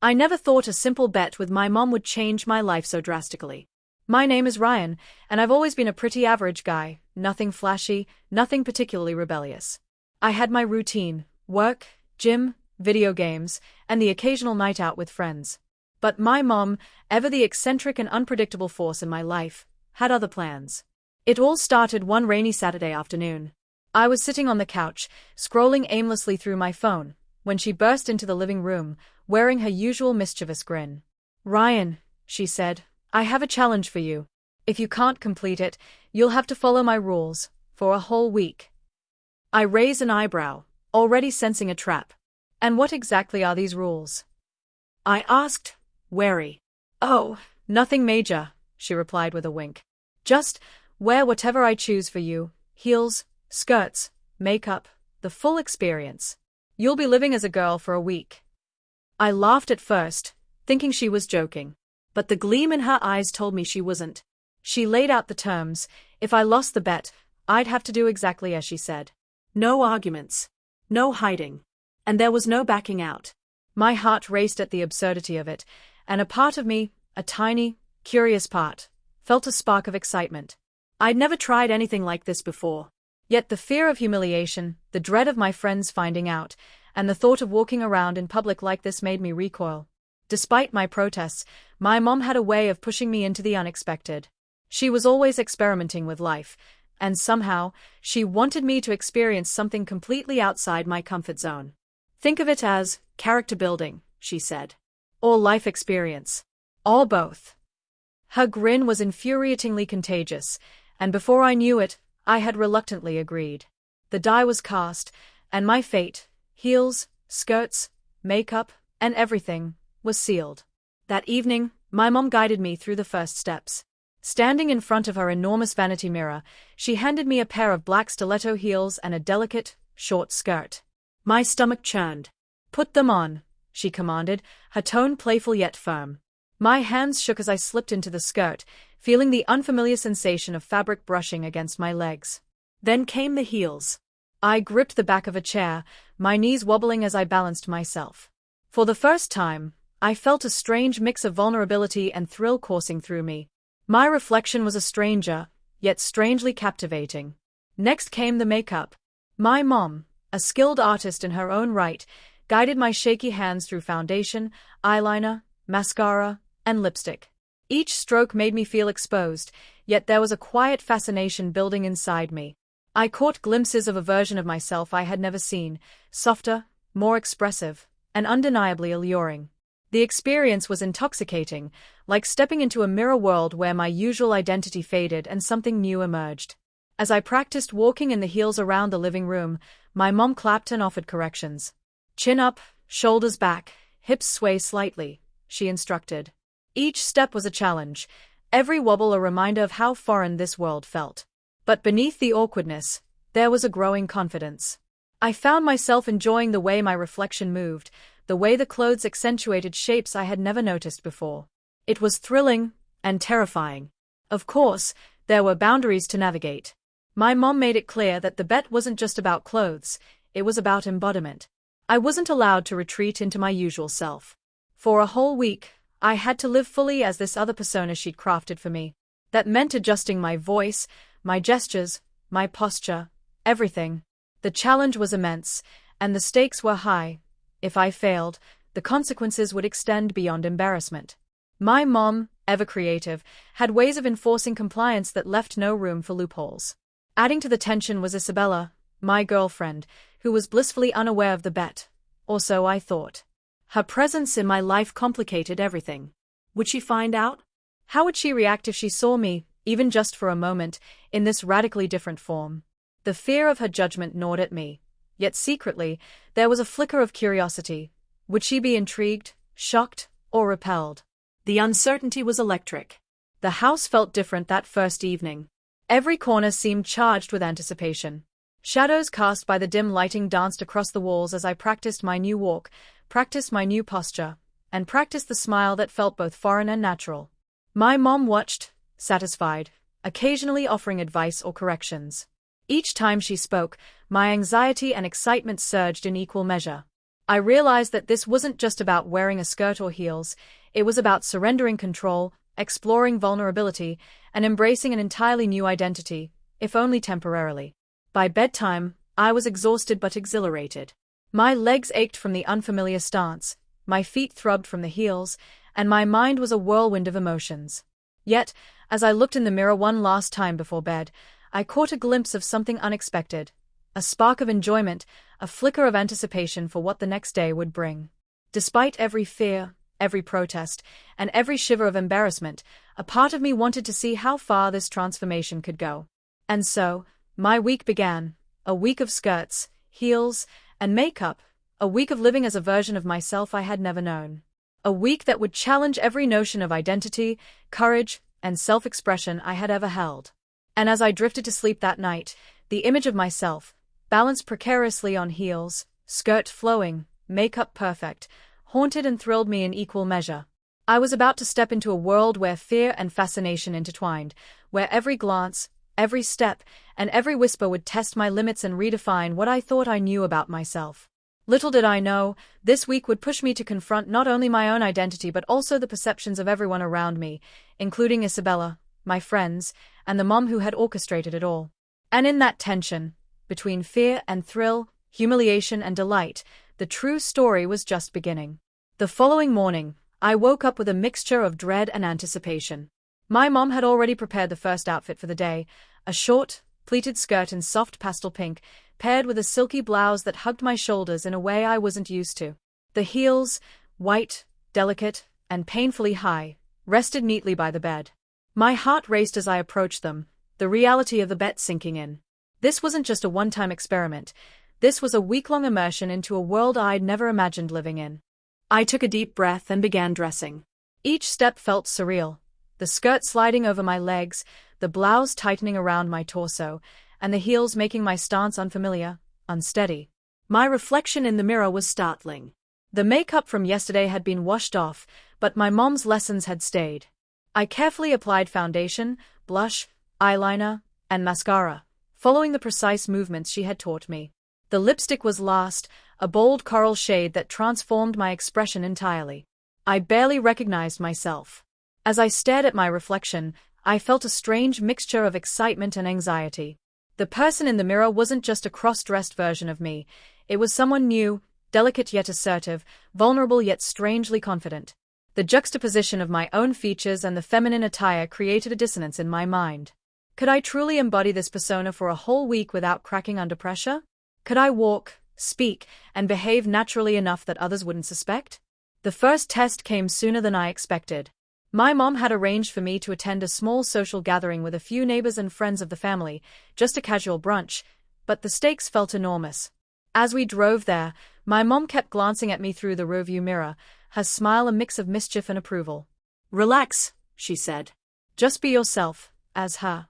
I never thought a simple bet with my mom would change my life so drastically. My name is Ryan, and I've always been a pretty average guy, nothing flashy, nothing particularly rebellious. I had my routine: work, gym, video games, and the occasional night out with friends. But my mom, ever the eccentric and unpredictable force in my life, had other plans. It all started one rainy Saturday afternoon. I was sitting on the couch, scrolling aimlessly through my phone, when she burst into the living room, wearing her usual mischievous grin. "Ryan," she said, "I have a challenge for you. If you can't complete it, you'll have to follow my rules, for a whole week." I raised an eyebrow, already sensing a trap. "And what exactly are these rules?" I asked, wary. "Oh, nothing major," she replied with a wink. "Just wear whatever I choose for you: heels, skirts, makeup, the full experience. You'll be living as a girl for a week." I laughed at first, thinking she was joking. But the gleam in her eyes told me she wasn't. She laid out the terms. If I lost the bet, I'd have to do exactly as she said. No arguments. No hiding. And there was no backing out. My heart raced at the absurdity of it, and a part of me, a tiny, curious part, felt a spark of excitement. I'd never tried anything like this before. Yet the fear of humiliation, the dread of my friends finding out, and the thought of walking around in public like this made me recoil. Despite my protests, my mom had a way of pushing me into the unexpected. She was always experimenting with life, and somehow, she wanted me to experience something completely outside my comfort zone. "Think of it as character building," she said. "Or life experience. Or both." Her grin was infuriatingly contagious, and before I knew it, I had reluctantly agreed. The die was cast, and my fate, heels, skirts, makeup, and everything, was sealed. That evening, my mom guided me through the first steps. Standing in front of her enormous vanity mirror, she handed me a pair of black stiletto heels and a delicate, short skirt. My stomach churned. "Put them on," she commanded, her tone playful yet firm. My hands shook as I slipped into the skirt, feeling the unfamiliar sensation of fabric brushing against my legs. Then came the heels. I gripped the back of a chair, my knees wobbling as I balanced myself. For the first time, I felt a strange mix of vulnerability and thrill coursing through me. My reflection was a stranger, yet strangely captivating. Next came the makeup. My mom, a skilled artist in her own right, guided my shaky hands through foundation, eyeliner, mascara, and lipstick. Each stroke made me feel exposed, yet there was a quiet fascination building inside me. I caught glimpses of a version of myself I had never seen, softer, more expressive, and undeniably alluring. The experience was intoxicating, like stepping into a mirror world where my usual identity faded and something new emerged. As I practiced walking in the heels around the living room, my mom clapped and offered corrections. "Chin up, shoulders back, hips sway slightly," she instructed. Each step was a challenge, every wobble a reminder of how foreign this world felt. But beneath the awkwardness, there was a growing confidence. I found myself enjoying the way my reflection moved, the way the clothes accentuated shapes I had never noticed before. It was thrilling and terrifying. Of course, there were boundaries to navigate. My mom made it clear that the bet wasn't just about clothes, it was about embodiment. I wasn't allowed to retreat into my usual self. For a whole week, I had to live fully as this other persona she'd crafted for me. That meant adjusting my voice, my gestures, my posture, everything. The challenge was immense, and the stakes were high. If I failed, the consequences would extend beyond embarrassment. My mom, ever creative, had ways of enforcing compliance that left no room for loopholes. Adding to the tension was Isabella, my girlfriend, who was blissfully unaware of the bet, or so I thought. Her presence in my life complicated everything. Would she find out? How would she react if she saw me, even just for a moment, in this radically different form? The fear of her judgment gnawed at me, yet secretly, there was a flicker of curiosity. Would she be intrigued, shocked, or repelled? The uncertainty was electric. The house felt different that first evening. Every corner seemed charged with anticipation. Shadows cast by the dim lighting danced across the walls as I practiced my new walk, practiced my new posture, and practiced the smile that felt both foreign and natural. My mom watched, satisfied, occasionally offering advice or corrections. Each time she spoke, my anxiety and excitement surged in equal measure. I realized that this wasn't just about wearing a skirt or heels, it was about surrendering control, exploring vulnerability, and embracing an entirely new identity, if only temporarily. By bedtime, I was exhausted but exhilarated. My legs ached from the unfamiliar stance, my feet throbbed from the heels, and my mind was a whirlwind of emotions. Yet, as I looked in the mirror one last time before bed, I caught a glimpse of something unexpected, a spark of enjoyment, a flicker of anticipation for what the next day would bring. Despite every fear, every protest, and every shiver of embarrassment, a part of me wanted to see how far this transformation could go. And so, my week began, a week of skirts, heels, and makeup, a week of living as a version of myself I had never known. A week that would challenge every notion of identity, courage, and self-expression I had ever held. And as I drifted to sleep that night, the image of myself, balanced precariously on heels, skirt flowing, makeup perfect, haunted and thrilled me in equal measure. I was about to step into a world where fear and fascination intertwined, where every glance, every step, and every whisper would test my limits and redefine what I thought I knew about myself. Little did I know, this week would push me to confront not only my own identity but also the perceptions of everyone around me, including Isabella, my friends, and the mom who had orchestrated it all. And in that tension, between fear and thrill, humiliation and delight, the true story was just beginning. The following morning, I woke up with a mixture of dread and anticipation. My mom had already prepared the first outfit for the day, a short, pleated skirt in soft pastel pink, paired with a silky blouse that hugged my shoulders in a way I wasn't used to. The heels, white, delicate, and painfully high, rested neatly by the bed. My heart raced as I approached them, the reality of the bet sinking in. This wasn't just a one-time experiment. This was a week-long immersion into a world I'd never imagined living in. I took a deep breath and began dressing. Each step felt surreal, the skirt sliding over my legs, the blouse tightening around my torso, and the heels making my stance unfamiliar, unsteady. My reflection in the mirror was startling. The makeup from yesterday had been washed off, but my mom's lessons had stayed. I carefully applied foundation, blush, eyeliner, and mascara, following the precise movements she had taught me. The lipstick was last, a bold coral shade that transformed my expression entirely. I barely recognized myself. As I stared at my reflection, I felt a strange mixture of excitement and anxiety. The person in the mirror wasn't just a cross-dressed version of me, it was someone new, delicate yet assertive, vulnerable yet strangely confident. The juxtaposition of my own features and the feminine attire created a dissonance in my mind. Could I truly embody this persona for a whole week without cracking under pressure? Could I walk, speak, and behave naturally enough that others wouldn't suspect? The first test came sooner than I expected. My mom had arranged for me to attend a small social gathering with a few neighbors and friends of the family, just a casual brunch, but the stakes felt enormous. As we drove there, my mom kept glancing at me through the rearview mirror, her smile a mix of mischief and approval. "Relax," she said. "Just be yourself, as her."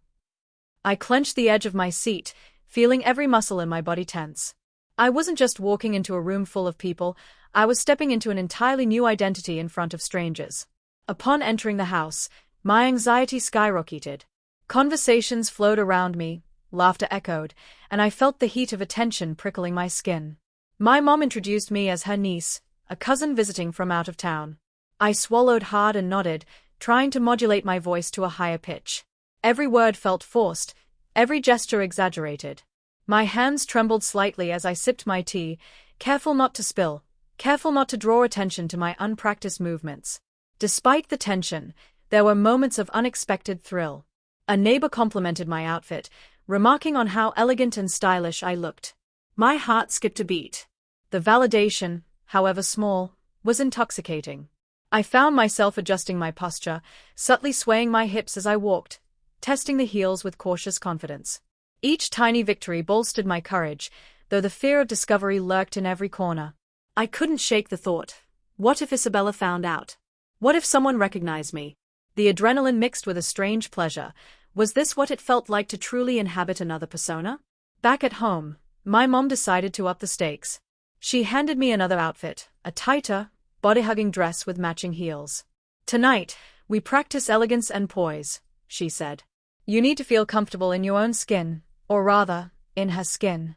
I clenched the edge of my seat, feeling every muscle in my body tense. I wasn't just walking into a room full of people, I was stepping into an entirely new identity in front of strangers. Upon entering the house, my anxiety skyrocketed. Conversations flowed around me, laughter echoed, and I felt the heat of attention prickling my skin. My mom introduced me as her niece, a cousin visiting from out of town. I swallowed hard and nodded, trying to modulate my voice to a higher pitch. Every word felt forced, every gesture exaggerated. My hands trembled slightly as I sipped my tea, careful not to spill, careful not to draw attention to my unpracticed movements. Despite the tension, there were moments of unexpected thrill. A neighbor complimented my outfit, remarking on how elegant and stylish I looked. My heart skipped a beat. The validation, however small, was intoxicating. I found myself adjusting my posture, subtly swaying my hips as I walked, testing the heels with cautious confidence. Each tiny victory bolstered my courage, though the fear of discovery lurked in every corner. I couldn't shake the thought. What if Isabella found out? What if someone recognized me? The adrenaline mixed with a strange pleasure. Was this what it felt like to truly inhabit another persona? Back at home, my mom decided to up the stakes. She handed me another outfit, a tighter, body-hugging dress with matching heels. "Tonight, we practice elegance and poise," she said. "You need to feel comfortable in your own skin, or rather, in her skin."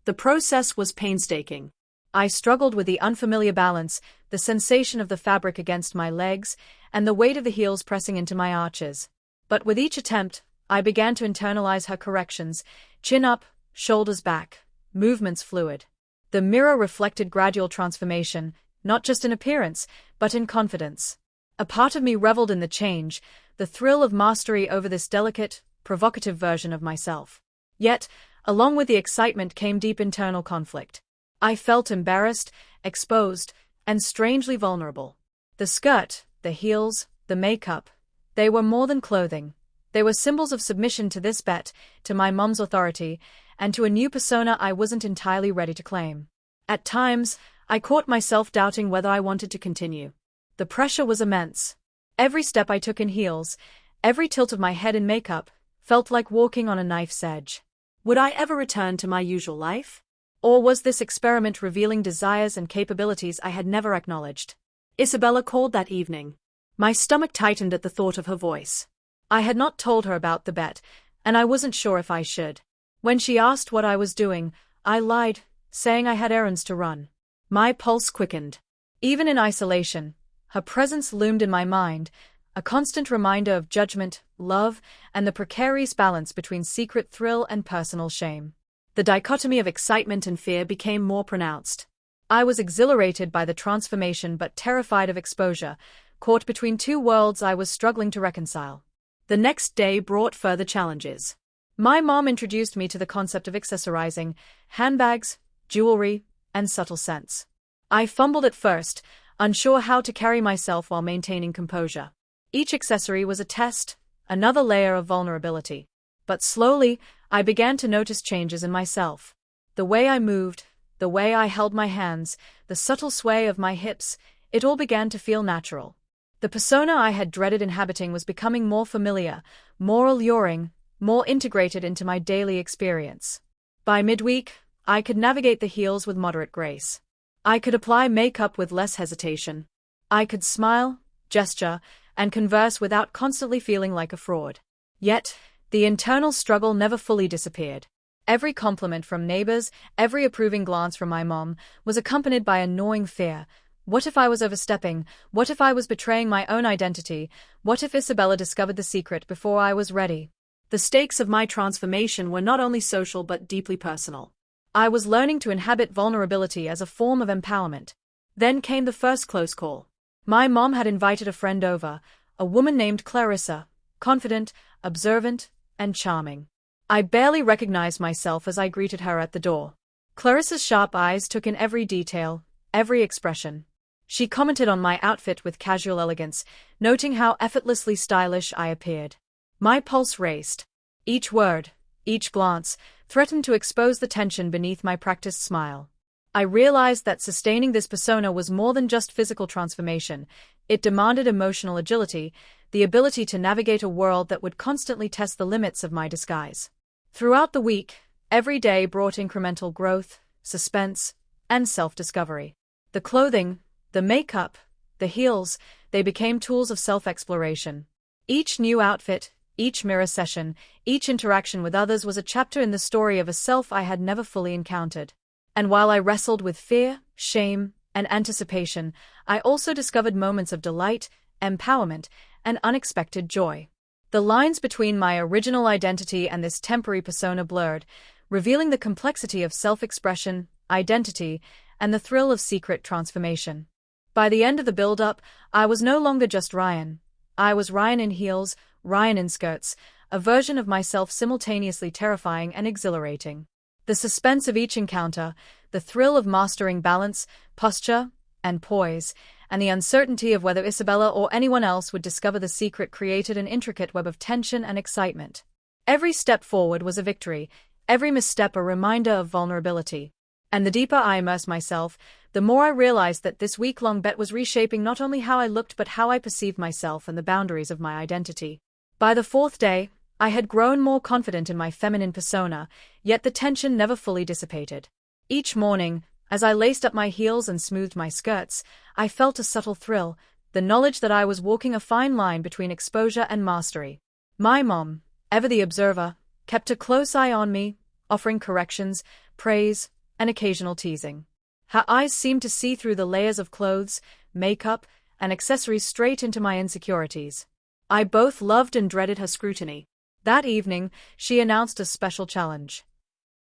The process was painstaking. I struggled with the unfamiliar balance, the sensation of the fabric against my legs, and the weight of the heels pressing into my arches. But with each attempt, I began to internalize her corrections: chin up, shoulders back, movements fluid. The mirror reflected gradual transformation, not just in appearance, but in confidence. A part of me reveled in the change, the thrill of mastery over this delicate, provocative version of myself. Yet, along with the excitement came deep internal conflict. I felt embarrassed, exposed, and strangely vulnerable. The skirt, the heels, the makeup, they were more than clothing. They were symbols of submission to this bet, to my mom's authority, and to a new persona I wasn't entirely ready to claim. At times, I caught myself doubting whether I wanted to continue. The pressure was immense. Every step I took in heels, every tilt of my head in makeup, felt like walking on a knife's edge. Would I ever return to my usual life? Or was this experiment revealing desires and capabilities I had never acknowledged? Isabella called that evening. My stomach tightened at the thought of her voice. I had not told her about the bet, and I wasn't sure if I should. When she asked what I was doing, I lied, saying I had errands to run. My pulse quickened. Even in isolation, her presence loomed in my mind, a constant reminder of judgment, love, and the precarious balance between secret thrill and personal shame. The dichotomy of excitement and fear became more pronounced. I was exhilarated by the transformation but terrified of exposure, caught between two worlds I was struggling to reconcile. The next day brought further challenges. My mom introduced me to the concept of accessorizing: handbags, jewelry, and subtle scents. I fumbled at first, unsure how to carry myself while maintaining composure. Each accessory was a test, another layer of vulnerability. But slowly, I began to notice changes in myself. The way I moved, the way I held my hands, the subtle sway of my hips, it all began to feel natural. The persona I had dreaded inhabiting was becoming more familiar, more alluring, more integrated into my daily experience. By midweek, I could navigate the heels with moderate grace. I could apply makeup with less hesitation. I could smile, gesture, and converse without constantly feeling like a fraud. Yet, the internal struggle never fully disappeared. Every compliment from neighbors, every approving glance from my mom, was accompanied by a gnawing fear. What if I was overstepping? What if I was betraying my own identity? What if Isabella discovered the secret before I was ready? The stakes of my transformation were not only social but deeply personal. I was learning to inhabit vulnerability as a form of empowerment. Then came the first close call. My mom had invited a friend over, a woman named Clarissa, confident, observant, and charming. I barely recognized myself as I greeted her at the door. Clarissa's sharp eyes took in every detail, every expression. She commented on my outfit with casual elegance, noting how effortlessly stylish I appeared. My pulse raced. Each word, each glance, threatened to expose the tension beneath my practiced smile. I realized that sustaining this persona was more than just physical transformation. It demanded emotional agility, the ability to navigate a world that would constantly test the limits of my disguise. Throughout the week, every day brought incremental growth, suspense, and self-discovery. The clothing, the makeup, the heels, they became tools of self-exploration. Each new outfit, each mirror session, each interaction with others was a chapter in the story of a self I had never fully encountered. And while I wrestled with fear, shame, and anticipation, I also discovered moments of delight, empowerment, and unexpected joy. The lines between my original identity and this temporary persona blurred, revealing the complexity of self-expression, identity, and the thrill of secret transformation. By the end of the build-up, I was no longer just Ryan. I was Ryan in heels, Ryan in skirts, a version of myself simultaneously terrifying and exhilarating. The suspense of each encounter, the thrill of mastering balance, posture, and poise, and the uncertainty of whether Isabella or anyone else would discover the secret created an intricate web of tension and excitement. Every step forward was a victory, every misstep a reminder of vulnerability. And the deeper I immersed myself, the more I realized that this week-long bet was reshaping not only how I looked but how I perceived myself and the boundaries of my identity. By the fourth day, I had grown more confident in my feminine persona, yet the tension never fully dissipated. Each morning, as I laced up my heels and smoothed my skirts, I felt a subtle thrill, the knowledge that I was walking a fine line between exposure and mastery. My mom, ever the observer, kept a close eye on me, offering corrections, praise, and occasional teasing. Her eyes seemed to see through the layers of clothes, makeup, and accessories straight into my insecurities. I both loved and dreaded her scrutiny. That evening, she announced a special challenge.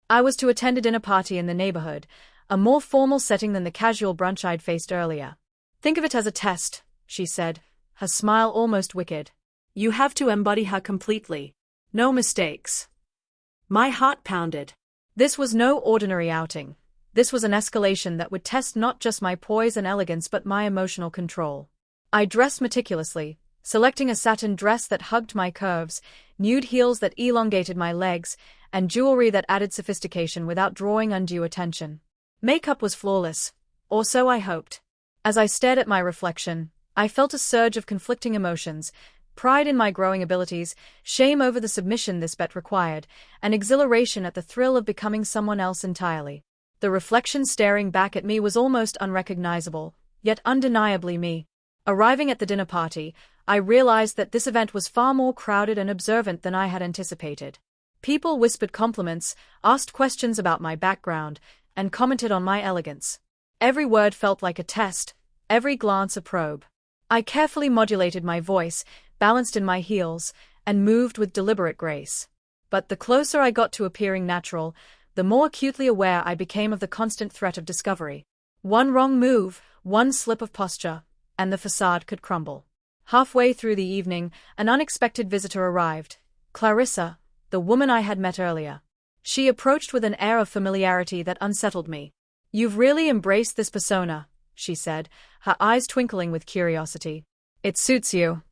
I was to attend a dinner party in the neighborhood, a more formal setting than the casual brunch I'd faced earlier. "Think of it as a test," she said, her smile almost wicked. "You have to embody her completely. No mistakes." My heart pounded. This was no ordinary outing. This was an escalation that would test not just my poise and elegance but my emotional control. I dressed meticulously, selecting a satin dress that hugged my curves, nude heels that elongated my legs, and jewelry that added sophistication without drawing undue attention. Makeup was flawless, or so I hoped. As I stared at my reflection, I felt a surge of conflicting emotions: pride in my growing abilities, shame over the submission this bet required, and exhilaration at the thrill of becoming someone else entirely. The reflection staring back at me was almost unrecognizable, yet undeniably me. Arriving at the dinner party, I realized that this event was far more crowded and observant than I had anticipated. People whispered compliments, asked questions about my background, and commented on my elegance. Every word felt like a test, every glance a probe. I carefully modulated my voice, balanced in my heels, and moved with deliberate grace. But the closer I got to appearing natural, the more acutely aware I became of the constant threat of discovery. One wrong move, one slip of posture, and the facade could crumble. Halfway through the evening, an unexpected visitor arrived. Clarissa, the woman I had met earlier. She approached with an air of familiarity that unsettled me. "You've really embraced this persona," she said, her eyes twinkling with curiosity. "It suits you."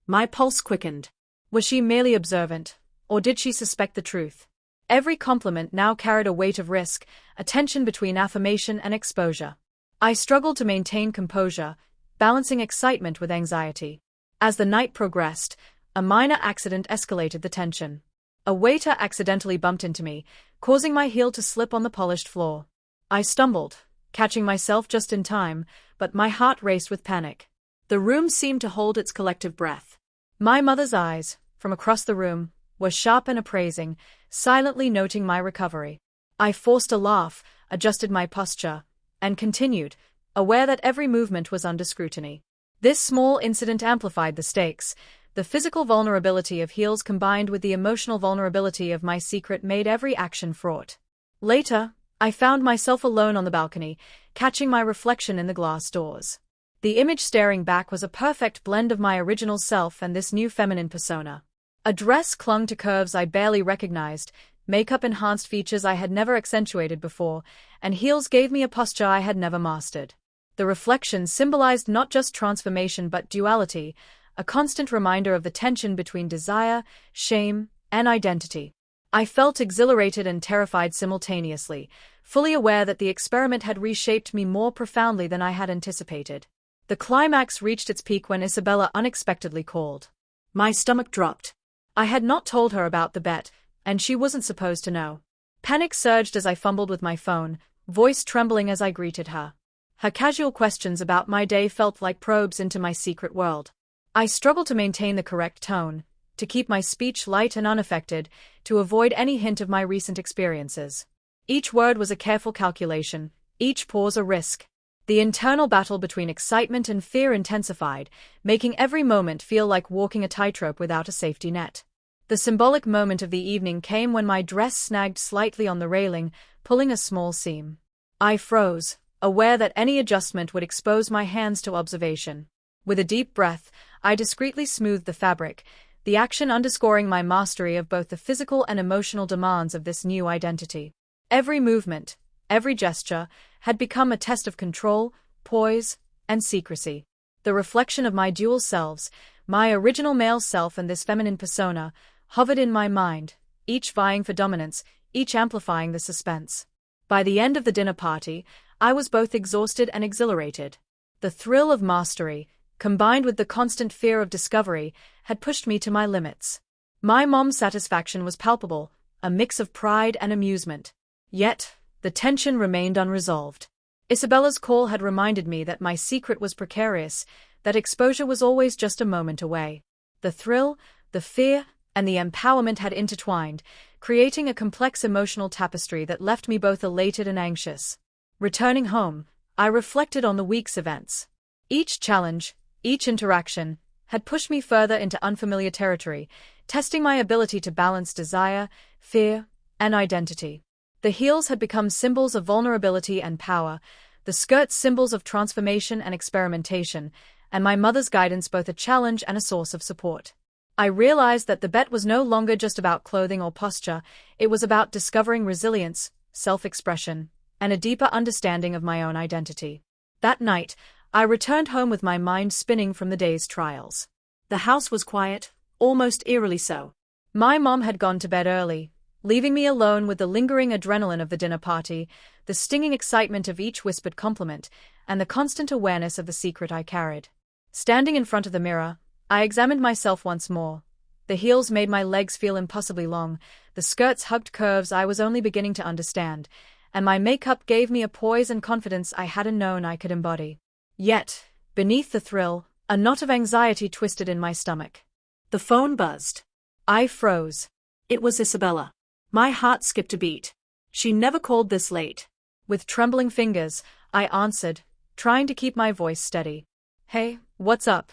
My pulse quickened. Was she merely observant, or did she suspect the truth? Every compliment now carried a weight of risk, a tension between affirmation and exposure. I struggled to maintain composure, balancing excitement with anxiety. As the night progressed, a minor accident escalated the tension. A waiter accidentally bumped into me, causing my heel to slip on the polished floor. I stumbled, catching myself just in time, but my heart raced with panic. The room seemed to hold its collective breath. My mother's eyes, from across the room, were sharp and appraising, silently noting my recovery. I forced a laugh, adjusted my posture, and continued, aware that every movement was under scrutiny. This small incident amplified the stakes. The physical vulnerability of heels combined with the emotional vulnerability of my secret made every action fraught. Later, I found myself alone on the balcony, catching my reflection in the glass doors. The image staring back was a perfect blend of my original self and this new feminine persona. A dress clung to curves I barely recognized, makeup enhanced features I had never accentuated before, and heels gave me a posture I had never mastered. The reflection symbolized not just transformation but duality, a constant reminder of the tension between desire, shame, and identity. I felt exhilarated and terrified simultaneously, fully aware that the experiment had reshaped me more profoundly than I had anticipated. The climax reached its peak when Isabella unexpectedly called. My stomach dropped. I had not told her about the bet, and she wasn't supposed to know. Panic surged as I fumbled with my phone, voice trembling as I greeted her. Her casual questions about my day felt like probes into my secret world. I struggled to maintain the correct tone, to keep my speech light and unaffected, to avoid any hint of my recent experiences. Each word was a careful calculation, each pause a risk. The internal battle between excitement and fear intensified, making every moment feel like walking a tightrope without a safety net. The symbolic moment of the evening came when my dress snagged slightly on the railing, pulling a small seam. I froze, aware that any adjustment would expose my hands to observation. With a deep breath, I discreetly smoothed the fabric, the action underscoring my mastery of both the physical and emotional demands of this new identity. Every movement, every gesture, had become a test of control, poise, and secrecy. The reflection of my dual selves, my original male self and this feminine persona, hovered in my mind, each vying for dominance, each amplifying the suspense. By the end of the dinner party, I was both exhausted and exhilarated. The thrill of mastery, combined with the constant fear of discovery, had pushed me to my limits. My mom's satisfaction was palpable, a mix of pride and amusement. Yet, the tension remained unresolved. Isabella's call had reminded me that my secret was precarious, that exposure was always just a moment away. The thrill, the fear, and the empowerment had intertwined, creating a complex emotional tapestry that left me both elated and anxious. Returning home, I reflected on the week's events. Each challenge, each interaction, had pushed me further into unfamiliar territory, testing my ability to balance desire, fear, and identity. The heels had become symbols of vulnerability and power, the skirts symbols of transformation and experimentation, and my mother's guidance both a challenge and a source of support. I realized that the bet was no longer just about clothing or posture, it was about discovering resilience, self-expression, and a deeper understanding of my own identity. That night, I returned home with my mind spinning from the day's trials. The house was quiet, almost eerily so. My mom had gone to bed early, leaving me alone with the lingering adrenaline of the dinner party, the stinging excitement of each whispered compliment, and the constant awareness of the secret I carried. Standing in front of the mirror, I examined myself once more. The heels made my legs feel impossibly long, the skirts hugged curves I was only beginning to understand, and my makeup gave me a poise and confidence I hadn't known I could embody. Yet, beneath the thrill, a knot of anxiety twisted in my stomach. The phone buzzed. I froze. It was Isabella. My heart skipped a beat. She never called this late. With trembling fingers, I answered, trying to keep my voice steady. Hey, what's up?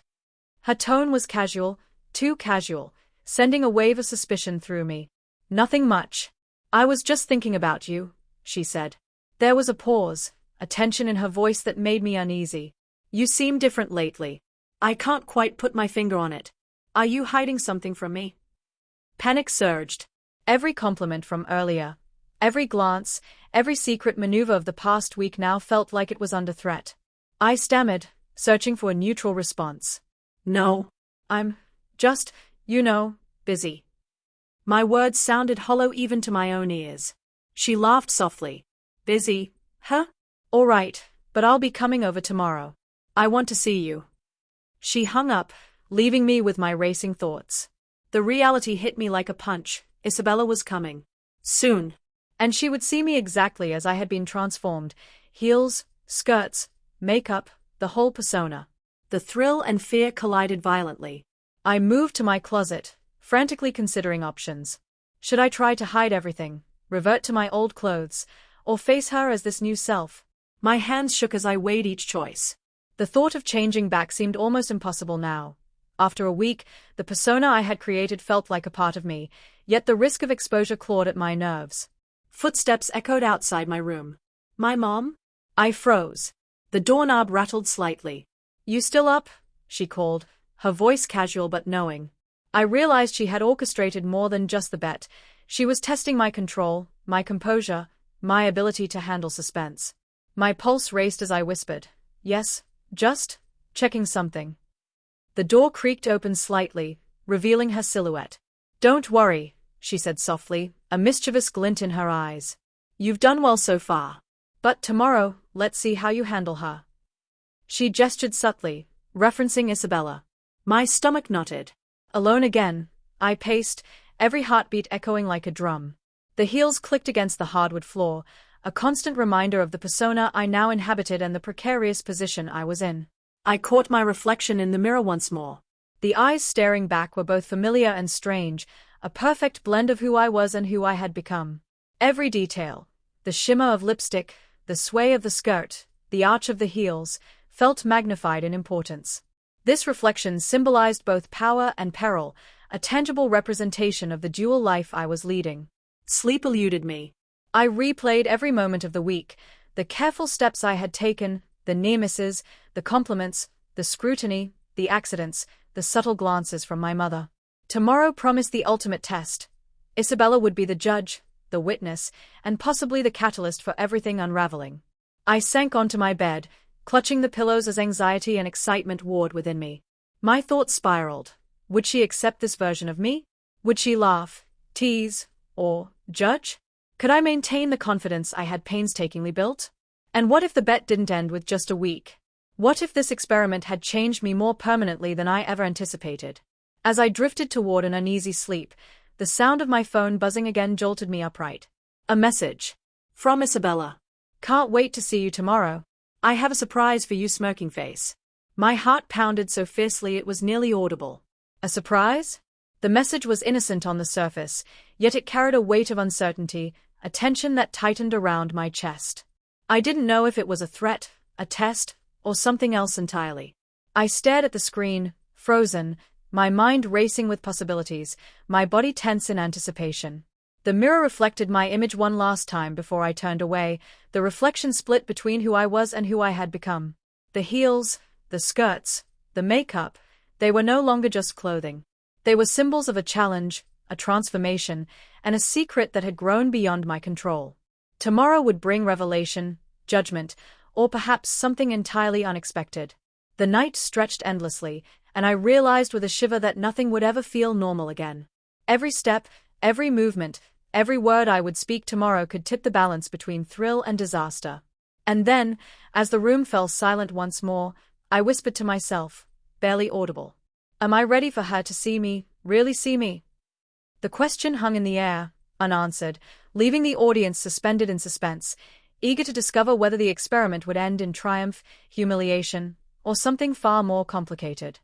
Her tone was casual, too casual, sending a wave of suspicion through me. Nothing much. I was just thinking about you, she said. There was a pause, a tension in her voice that made me uneasy. You seem different lately. I can't quite put my finger on it. Are you hiding something from me? Panic surged. Every compliment from earlier, every glance, every secret maneuver of the past week now felt like it was under threat. I stammered, searching for a neutral response. No. I'm just, busy. My words sounded hollow even to my own ears. She laughed softly. Busy? Huh? All right, but I'll be coming over tomorrow. I want to see you. She hung up, leaving me with my racing thoughts. The reality hit me like a punch. Isabella was coming. Soon. And she would see me exactly as I had been transformed. Heels, skirts, makeup, the whole persona. The thrill and fear collided violently. I moved to my closet, frantically considering options. Should I try to hide everything, revert to my old clothes, or face her as this new self? My hands shook as I weighed each choice. The thought of changing back seemed almost impossible now. After a week, the persona I had created felt like a part of me, yet the risk of exposure clawed at my nerves. Footsteps echoed outside my room. My mom? I froze. The doorknob rattled slightly. You still up? She called, her voice casual but knowing. I realized she had orchestrated more than just the bet. She was testing my control, my composure, my ability to handle suspense. My pulse raced as I whispered, yes, just checking something. The door creaked open slightly, revealing her silhouette. Don't worry, she said softly, a mischievous glint in her eyes. You've done well so far. But tomorrow, let's see how you handle her. She gestured subtly, referencing Isabella. My stomach knotted. Alone again, I paced, every heartbeat echoing like a drum. The heels clicked against the hardwood floor, a constant reminder of the persona I now inhabited and the precarious position I was in. I caught my reflection in the mirror once more. The eyes staring back were both familiar and strange, a perfect blend of who I was and who I had become. Every detail, the shimmer of lipstick, the sway of the skirt, the arch of the heels, felt magnified in importance. This reflection symbolized both power and peril, a tangible representation of the dual life I was leading. Sleep eluded me. I replayed every moment of the week, the careful steps I had taken, the near misses, the compliments, the scrutiny, the accidents, the subtle glances from my mother. Tomorrow promised the ultimate test. Isabella would be the judge, the witness, and possibly the catalyst for everything unraveling. I sank onto my bed, clutching the pillows as anxiety and excitement warred within me. My thoughts spiraled. Would she accept this version of me? Would she laugh, tease, or judge? Could I maintain the confidence I had painstakingly built? And what if the bet didn't end with just a week? What if this experiment had changed me more permanently than I ever anticipated? As I drifted toward an uneasy sleep, the sound of my phone buzzing again jolted me upright. A message. From Isabella. Can't wait to see you tomorrow. I have a surprise for you, smirking face. My heart pounded so fiercely it was nearly audible. A surprise? The message was innocent on the surface, yet it carried a weight of uncertainty, a tension that tightened around my chest. I didn't know if it was a threat, a test, or something else entirely. I stared at the screen, frozen, my mind racing with possibilities, my body tense in anticipation. The mirror reflected my image one last time before I turned away, the reflection split between who I was and who I had become. The heels, the skirts, the makeup, they were no longer just clothing. They were symbols of a challenge, a transformation, and a secret that had grown beyond my control. Tomorrow would bring revelation, judgment, or perhaps something entirely unexpected. The night stretched endlessly, and I realized with a shiver that nothing would ever feel normal again. Every step, every movement, every word I would speak tomorrow could tip the balance between thrill and disaster. And then, as the room fell silent once more, I whispered to myself, barely audible, "Am I ready for her to see me, really see me?" The question hung in the air, unanswered, leaving the audience suspended in suspense, eager to discover whether the experiment would end in triumph, humiliation, or something far more complicated.